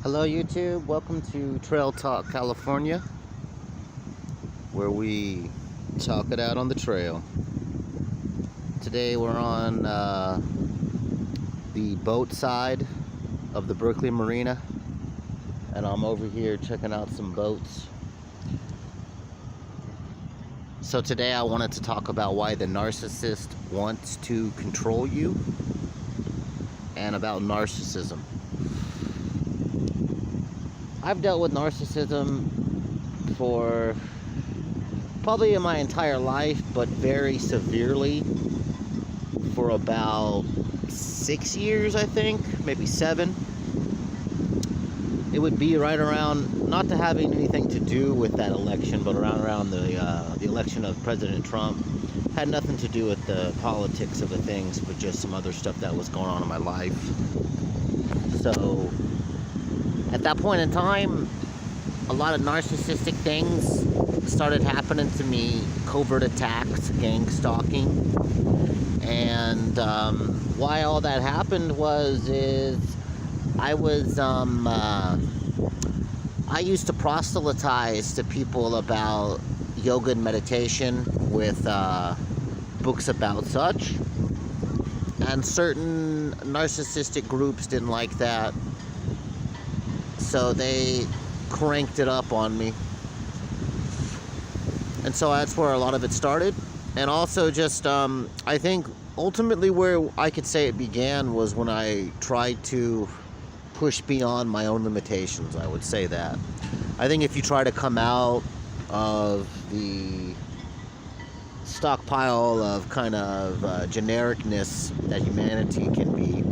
Hello YouTube, welcome to Trail Talk California, where we talk it out on the trail. Today we're on the boat side of the Berkeley Marina, and I'm over here checking out some boats. So today I wanted to talk about why the narcissist wants to control you and about narcissism. I've dealt with narcissism for probably in my entire life, but very severely for about 6 years, I think, maybe 7. It would be right around, not to having anything to do with that election, but around the election of President Trump. Had nothing to do with the politics of the things, but just some other stuff that was going on in my life. So at that point in time, a lot of narcissistic things started happening to me. Covert attacks, gang stalking. And why all that happened is I used to proselytize to people about yoga and meditation with books about such. And certain narcissistic groups didn't like that. So they cranked it up on me. And so that's where a lot of it started. And also just, I think ultimately where I could say it began was when I tried to push beyond my own limitations, I would say that. I think if you try to come out of the stockpile of kind of genericness that humanity can be,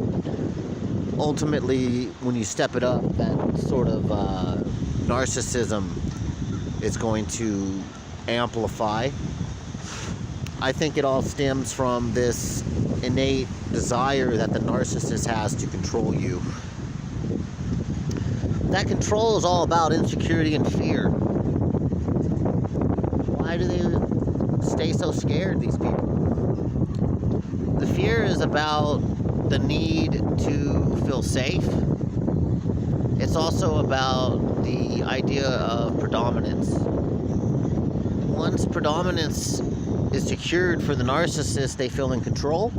ultimately, when you step it up, that sort of narcissism is going to amplify. I think it all stems from this innate desire that the narcissist has to control you. That control is all about insecurity and fear. Why do they stay so scared, these people? The fear is about the need to feel safe. It's also about the idea of predominance. Once predominance is secured for the narcissist, they feel in control,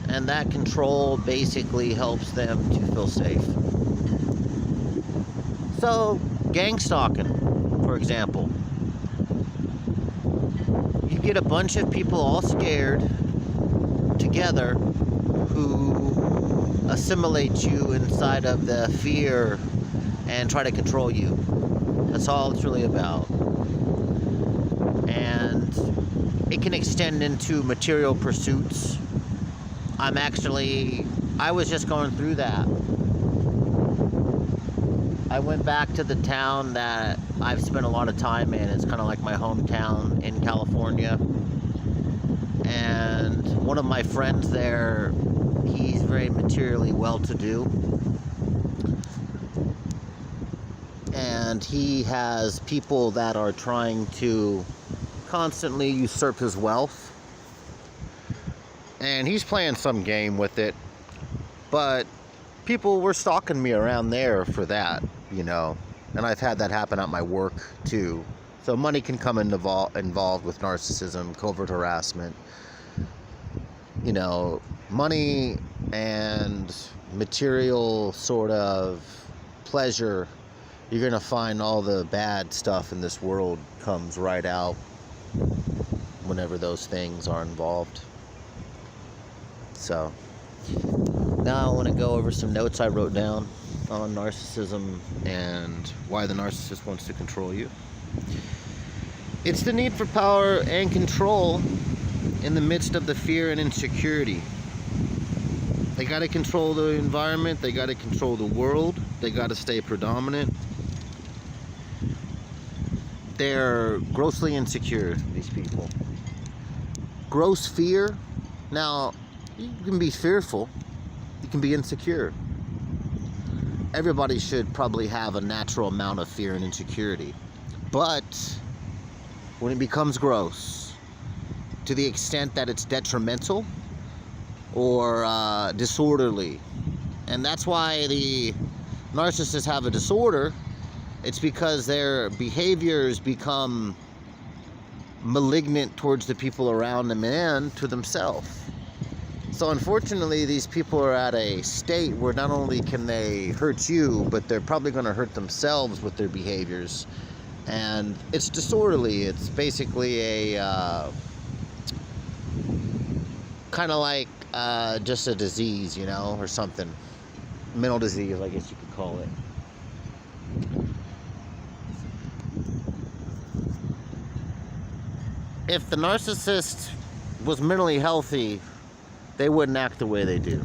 and that control basically helps them to feel safe. So, gang stalking, for example. You get a bunch of people all scared together who assimilate you inside of the fear and try to control you. That's all it's really about. And it can extend into material pursuits. I was just going through that. I went back to the town that I've spent a lot of time in. It's kind of like my hometown in California. And one of my friends there, he's very materially well-to-do. And he has people that are trying to constantly usurp his wealth. And he's playing some game with it. But people were stalking me around there for that, you know. And I've had that happen at my work, too. So money can come involved with narcissism, covert harassment. You know, money and material sort of pleasure, you're going to find all the bad stuff in this world comes right out whenever those things are involved. So, now I want to go over some notes I wrote down on narcissism and why the narcissist wants to control you. It's the need for power and control in the midst of the fear and insecurity. They got to control the environment, they got to control the world, they got to stay predominant. They're grossly insecure, these people. Gross fear. Now, you can be fearful, you can be insecure. Everybody should probably have a natural amount of fear and insecurity. But when it becomes gross, to the extent that it's detrimental or disorderly, and that's why the narcissists have a disorder, it's because their behaviors become malignant towards the people around them and to themselves. So unfortunately, these people are at a state where not only can they hurt you, but they're probably going to hurt themselves with their behaviors. And it's disorderly. It's basically a kind of like just a disease, you know, or something. Mental disease, I guess you could call it. If the narcissist was mentally healthy, they wouldn't act the way they do.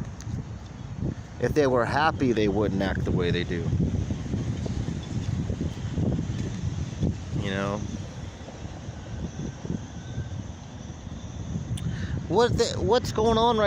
If they were happy, they wouldn't act the way they do. You know? What's going on right